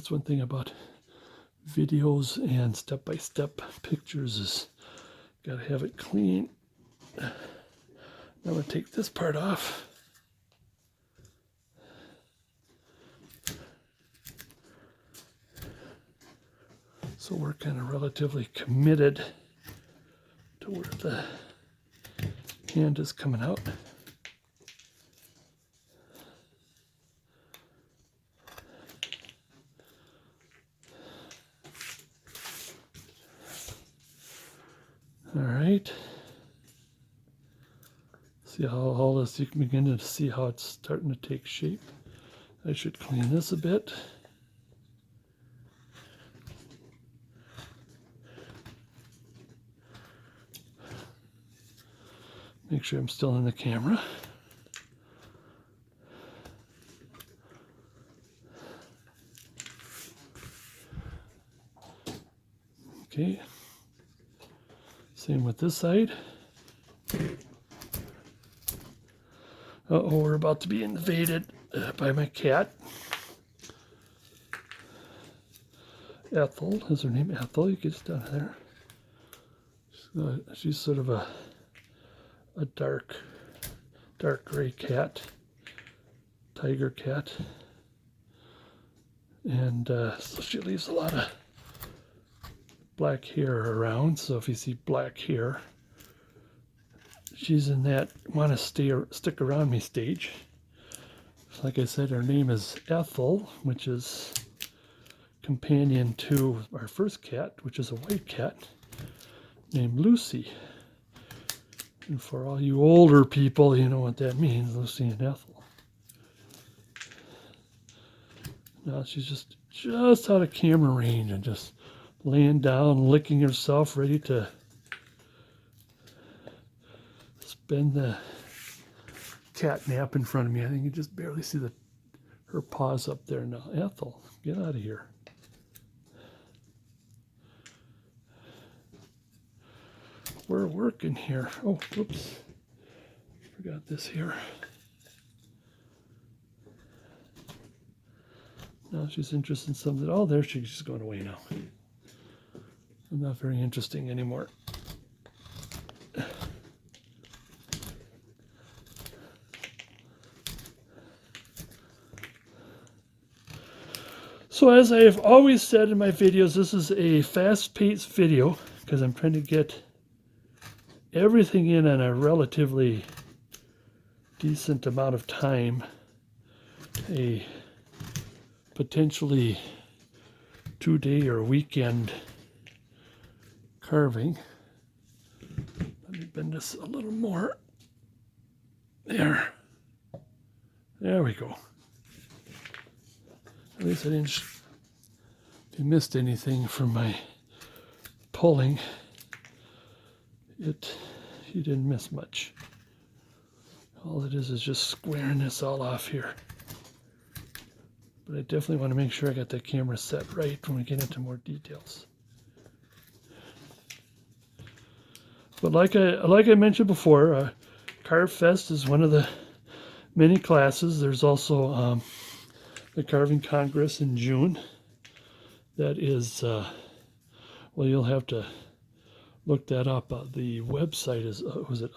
That's one thing about videos and step-by-step pictures is gotta have it clean. I'm gonna take this part off. So we're kind of relatively committed to where the hand is coming out. All right. See how all this, you can begin to see how it's starting to take shape. I should clean this a bit. Make sure I'm still in the camera. Okay. Same with this side. Uh-oh, we're about to be invaded by my cat. Ethel is her name. Ethel, you get down there. She's sort of a dark gray cat, tiger cat, and so she leaves a lot of black hair around. So if you see black hair, she's in that want to stick around me stage. Like I said, her name is Ethel, which is companion to our first cat, which is a white cat named Lucy. And for all you older people, you know what that means, Lucy and Ethel. Now she's just out of camera range and just laying down, licking herself, ready to spend the cat nap in front of me. I think you just barely see her paws up there now. Ethel, get out of here. We're working here. Oh, whoops. Forgot this here. Now she's interested in something. Oh, there she's going away now. I'm not very interesting anymore. So as I have always said in my videos, this is a fast-paced video because I'm trying to get everything in on a relatively decent amount of time. A potentially 2-day or weekend carving. Let me bend this a little more. There we go. At least I didn't, if you missed anything from my pulling, you didn't miss much. All it is just squaring this all off here. But I definitely want to make sure I got that camera set right when we get into more details. But like I mentioned before, Carve Fest is one of the many classes. There's also the Carving Congress in June. That is, well, you'll have to look that up. The website is, was it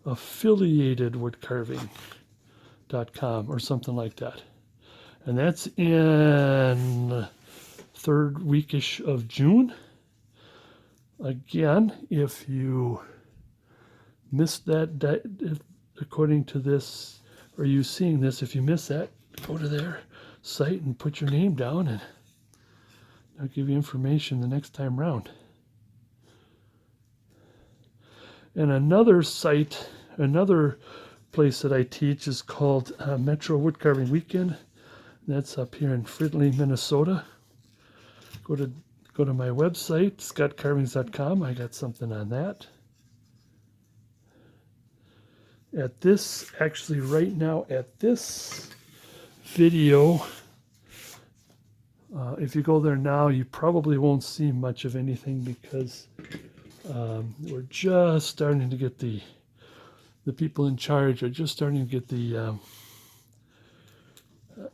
affiliatedwoodcarving.com or something like that. And that's in the third weekish of June. Again, if you missed that, according to this, or you seeing this, if you miss that, go to their site and put your name down, and I'll give you information the next time round. And another site, another place that I teach is called Metro Woodcarving Weekend. That's up here in Fridley, Minnesota. Go to my website, scottcarvings.com. I got something on that. At this, actually right now at this video, if you go there now, you probably won't see much of anything because we're just starting to get the people in charge are just starting to get the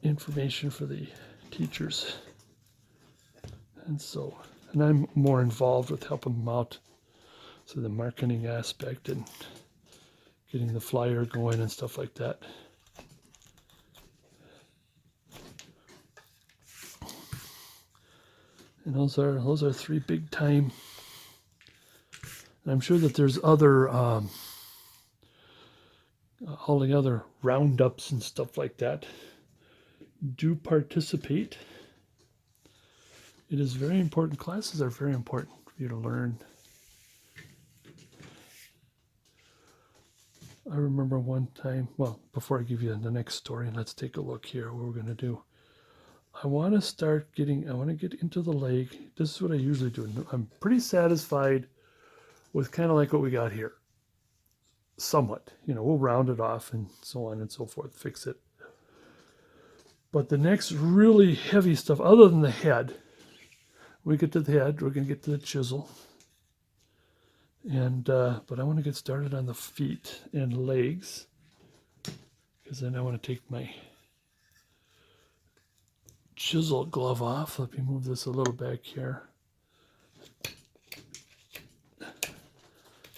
information for the teachers. And so, and I'm more involved with helping them out. So the marketing aspect and getting the flyer going and stuff like that. And those are three big time. And I'm sure that there's other all the other roundups and stuff like that. Do participate. It is very important. Classes are very important for you to learn. I remember one time, well, before I give you the next story, let's take a look here what we're going to do. I want to get into the lake. This is what I usually do. I'm pretty satisfied with kind of like what we got here. Somewhat. We'll round it off and so on and so forth, fix it. But the next really heavy stuff, other than the head, we get to the head, we're going to get to the chisel. And but I want to get started on the feet and legs, because then I want to take my chisel glove off. Let me move this a little back here.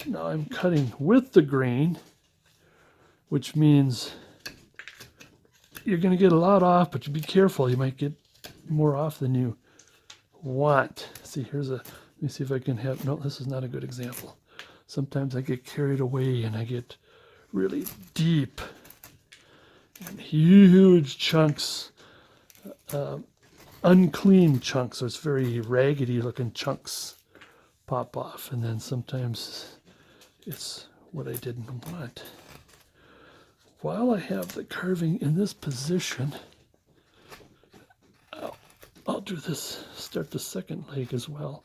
Now I'm cutting with the grain, which means you're going to get a lot off, but you be careful. You might get more off than you want. See, let me see if I can have, no, this is not a good example. Sometimes I get carried away and I get really deep and huge chunks, unclean chunks. So it's very raggedy looking chunks pop off. And then sometimes it's what I didn't want. While I have the carving in this position, I'll do this, start the second leg as well.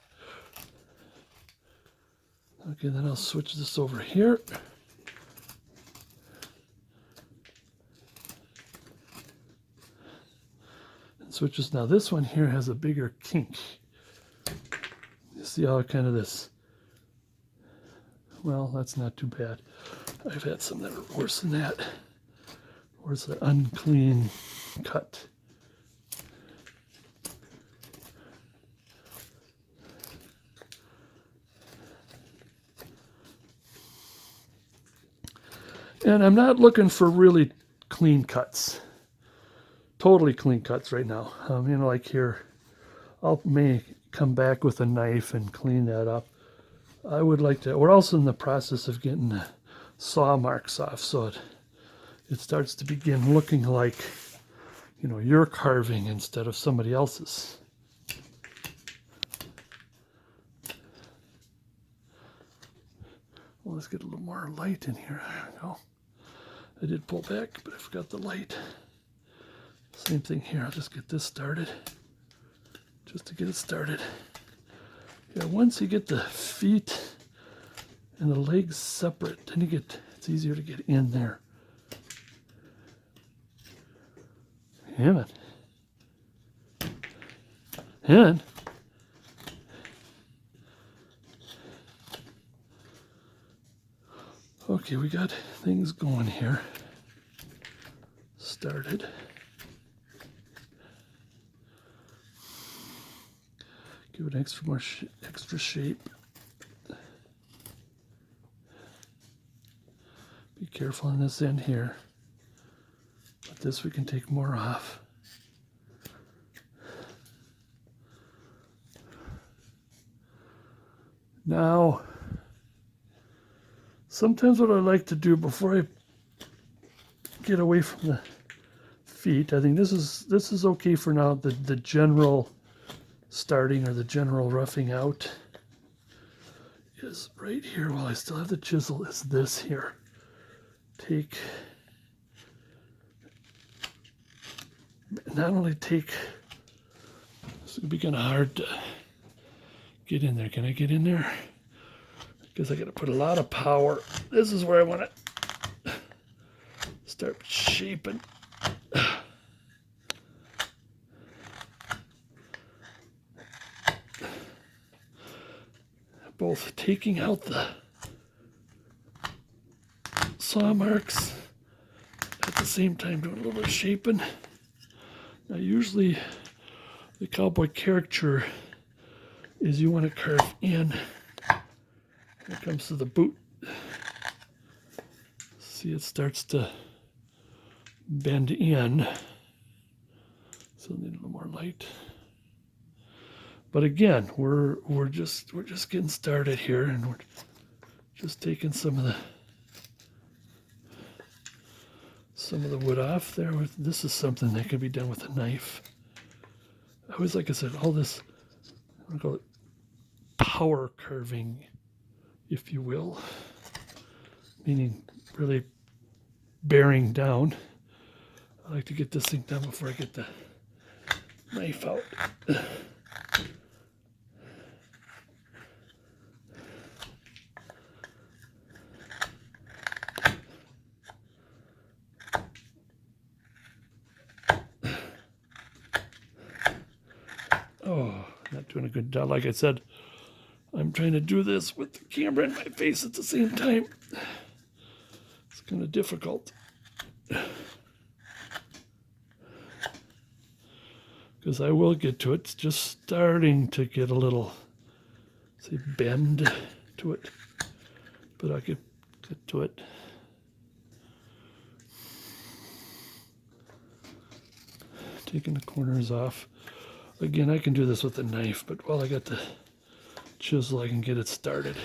Okay, then I'll switch this over here. And switches, now this one here has a bigger kink. You see how kind of this, well, that's not too bad. I've had some that are worse than that. Where's the unclean cut? And I'm not looking for really clean cuts, totally clean cuts right now. Like here, may come back with a knife and clean that up. I would like to, we're also in the process of getting the saw marks off, so it starts to begin looking like, you're carving instead of somebody else's. Well, let's get a little more light in here. There we go. I did pull back, but I forgot the light. Same thing here. I'll just get this started. Just to get it started. Yeah, once you get the feet and the legs separate, then it's easier to get in there. Damn it. And okay, we got things going here. Started. Give it extra shape. Be careful on this end here. But this we can take more off. Now, sometimes what I like to do before I get away from the feet, I think this is okay for now, the general starting or the general roughing out is right here while I still have the chisel, is this here. Not only take, this would be kind of hard to get in there. Can I get in there? Because I got to put a lot of power. This is where I want to start shaping. Both taking out the saw marks at the same time doing a little bit of shaping. Now usually the cowboy caricature is you want to carve in. When it comes to the boot, see it starts to bend in, so I need a little more light. But again, we're just getting started here, and we're just taking some of the wood off there. This is something that can be done with a knife. I always, like I said, all this, I'm gonna call it power carving, if you will, meaning really bearing down. I like to get this thing done before I get the knife out. Oh, not doing a good job. Like I said, I'm trying to do this with the camera in my face at the same time. It's kind of difficult. Because I will get to it. It's just starting to get a little, say, bend to it. But I'll get to it. Taking the corners off. Again, I can do this with a knife, but while I got the chisel, I can get it started.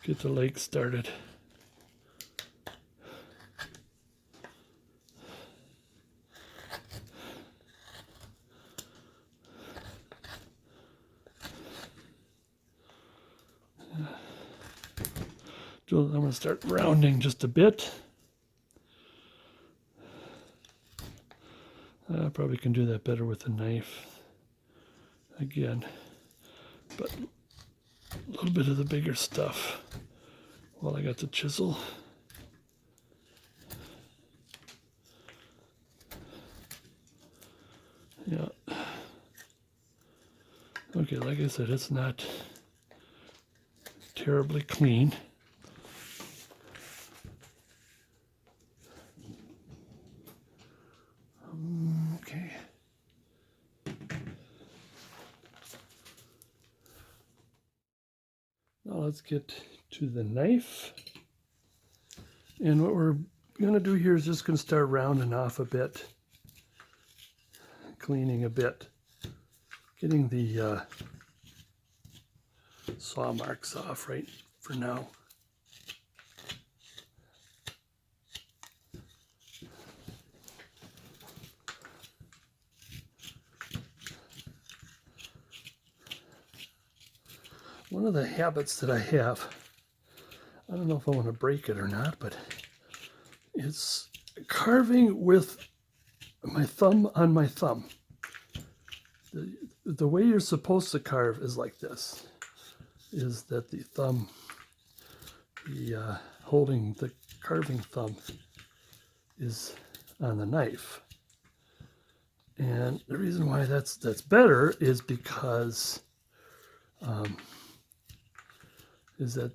Get the leg started. I'm going to start rounding just a bit. I probably can do that better with a knife. Again, but a little bit of the bigger stuff while I got the chisel. Yeah. Okay, like I said, it's not terribly clean. Okay. Now let's get to the knife. And what we're going to do here is just going to start rounding off a bit. Cleaning a bit. Getting the saw marks off right for now. One of the habits that I have, I don't know if I want to break it or not, but it's carving with my thumb on my thumb. The way you're supposed to carve is like this, is that the thumb, holding the carving thumb is on the knife. And the reason why that's better is because is that,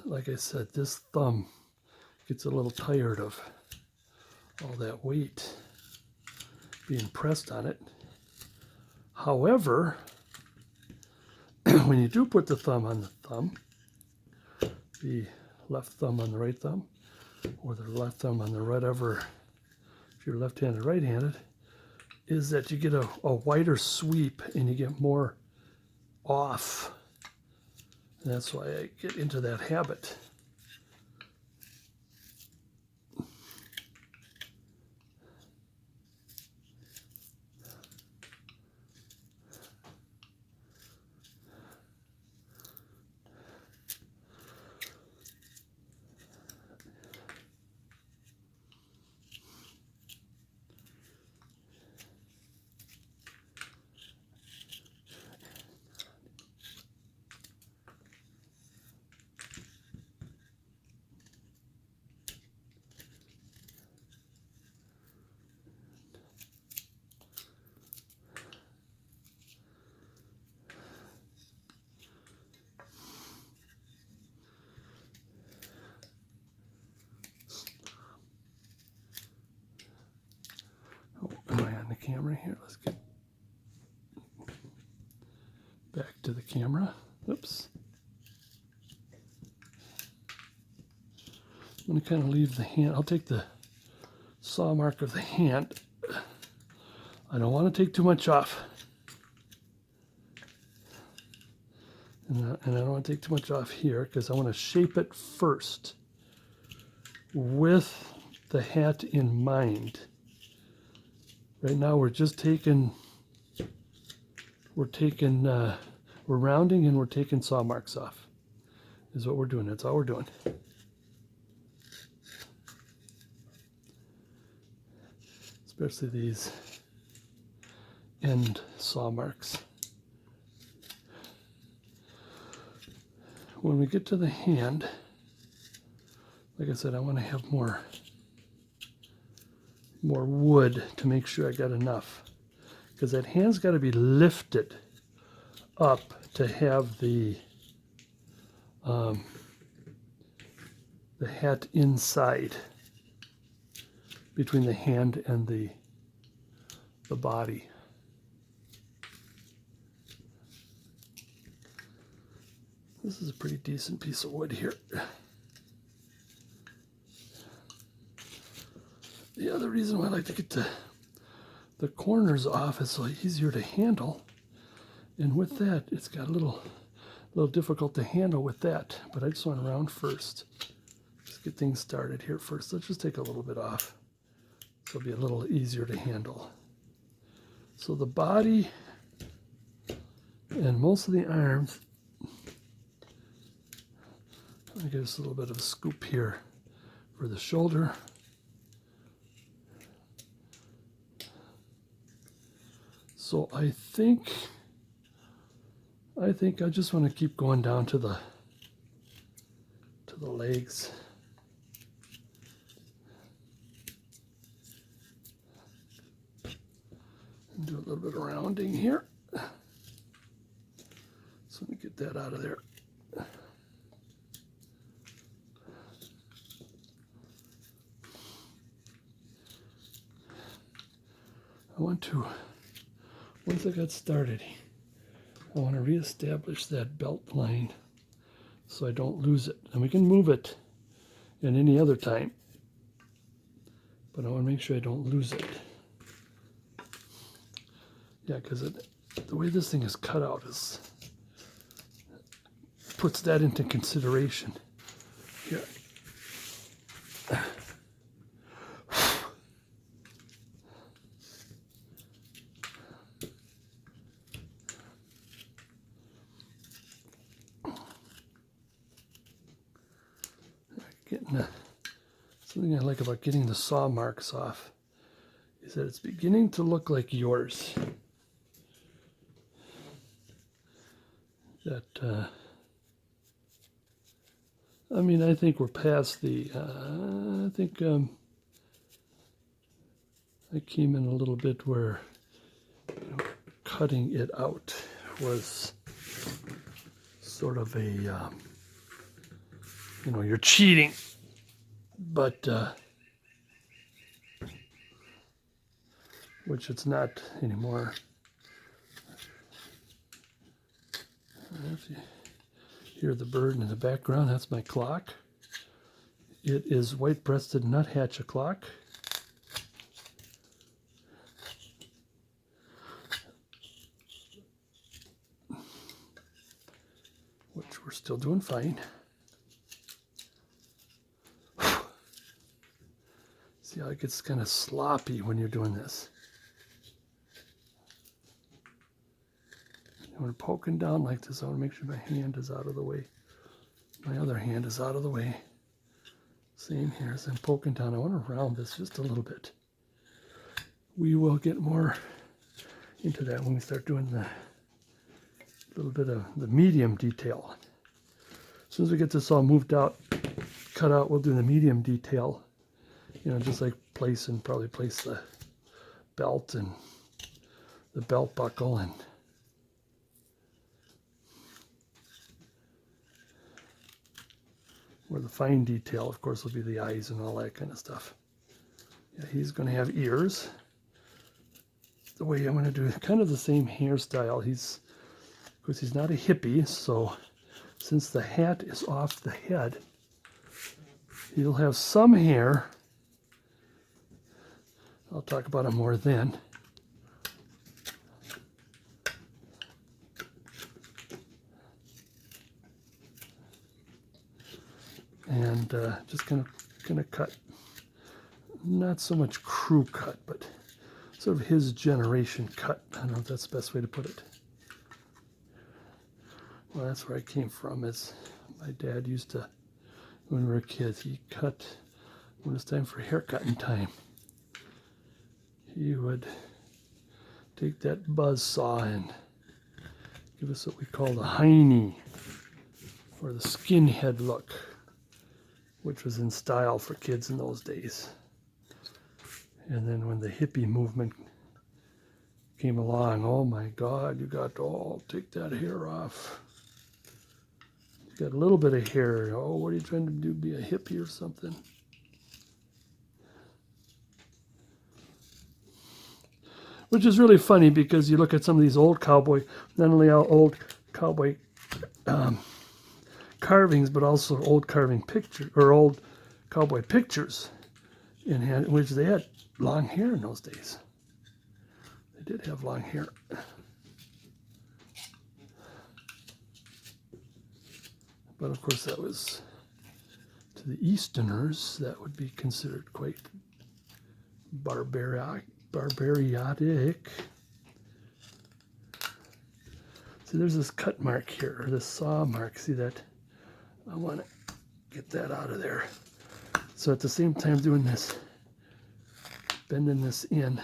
like I said, this thumb gets a little tired of all that weight being pressed on it. However, when you do put the thumb on the thumb, the left thumb on the right thumb, or the left thumb on the whatever, if you're left-handed, right-handed, is that you get a wider sweep and you get more off. And that's why I get into that habit. camera here. Let's get back to the camera. Oops. I'm going to kind of leave the hand. I'll take the saw mark of the hand. I don't want to take too much off. And I don't want to take too much off here because I want to shape it first with the hat in mind. Right now we're just taking, we're rounding and we're taking saw marks off is what we're doing. That's all we're doing. Especially these end saw marks. When we get to the hand, like I said, I want to have more wood to make sure I got enough, because that hand's got to be lifted up to have the hat inside between the hand and the body. This is a pretty decent piece of wood here. The other reason why I like to get the corners off is so easier to handle. And with that, it's got a little difficult to handle with that. But I just want to round first. Just get things started here first. Let's just take a little bit off. So it'll be a little easier to handle. So the body and most of the arms, I give us a little bit of a scoop here for the shoulder. So I think I just want to keep going down to the legs. And do a little bit of rounding here. So let me get that out of there. I want to, once I got started, I want to reestablish that belt line so I don't lose it. And we can move it at any other time, but I want to make sure I don't lose it. Yeah, because the way this thing is cut out puts that into consideration. Here. Something I like about getting the saw marks off is that it's beginning to look like yours. That I mean, I think we're past the. I think I came in a little bit where cutting it out was sort of a. You're cheating, but which it's not anymore. If you hear the bird in the background, that's my clock. It is white-breasted nuthatch o'clock. Which we're still doing fine. See how it gets kind of sloppy when you're doing this. When we're poking down like this, I want to make sure my hand is out of the way. My other hand is out of the way. Same here as I'm poking down. I want to round this just a little bit. We will get more into that when we start doing the little bit of the medium detail. As soon as we get this all moved out, cut out, we'll do the medium detail. Just like probably place the belt and the belt buckle and where the fine detail, of course, will be the eyes and all that kind of stuff. Yeah, he's going to have ears. the way I'm going to do kind of the same hairstyle. Of course, he's not a hippie, so since the hat is off the head, he'll have some hair. I'll talk about him more then. And just gonna cut, not so much crew cut, but sort of his generation cut. I don't know if that's the best way to put it. Well, that's where I came from. Is my dad used to, when we were kids, he cut when it's time for haircutting time. He would take that buzz saw and give us what we call the hiney, or the skinhead look, which was in style for kids in those days. And then when the hippie movement came along, oh my God, you got to all take that hair off. You got a little bit of hair. Oh, what are you trying to do, be a hippie or something? Which is really funny because you look at some of these old cowboy, not only old cowboy carvings, but also old carving pictures, or old cowboy pictures, in which they had long hair in those days. They did have long hair. But of course that was, to the Easterners, that would be considered quite barbaric. See, there's this cut mark here, or this saw mark. See that? I want to get that out of there. So at the same time doing this, bending this in,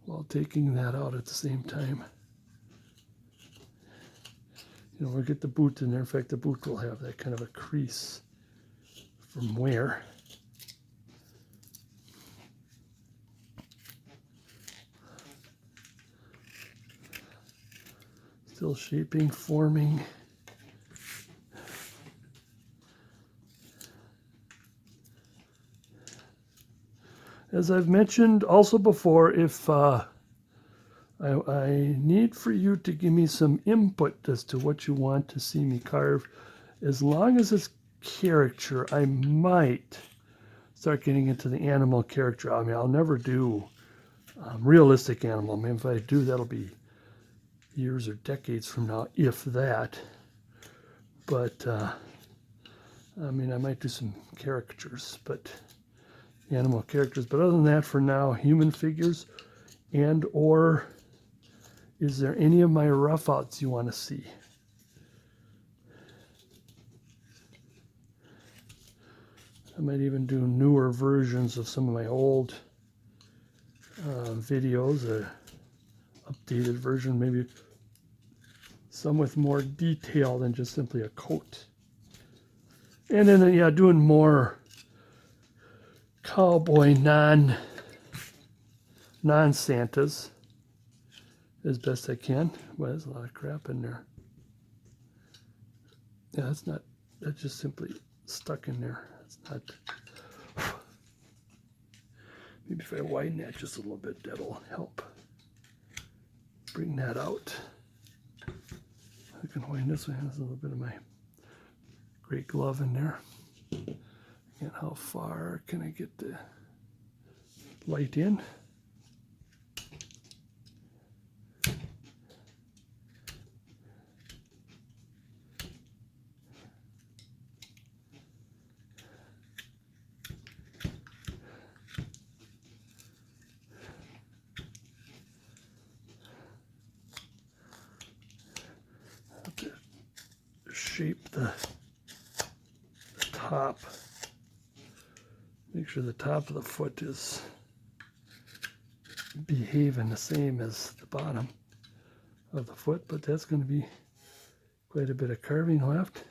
while taking that out at the same time. You know, we'll get the boot in there. In fact, the boot will have that kind of a crease from wear. Still shaping, forming. As I've mentioned also before, if I need for you to give me some input as to what you want to see me carve, as long as it's caricature, I might start getting into the animal character. I mean, I'll never do realistic animal. I mean, if I do, that'll be years or decades from now, if that. But I mean, I might do some caricatures, but animal characters. But other than that, for now, human figures. And or is there any of my rough outs you want to see? I might even do newer versions of some of my old videos, an updated version, maybe some with more detail than just simply a coat. And then, yeah, doing more cowboy non-Santas as best I can. Well, there's a lot of crap in there. Yeah, that's just simply stuck in there. It's not. Maybe if I widen that just a little bit, that'll help bring that out. I can widen this one. There's a little bit of my gray glove in there. And how far can I get the light in? Shape the top. Make sure the top of the foot is behaving the same as the bottom of the foot, but that's going to be quite a bit of carving left.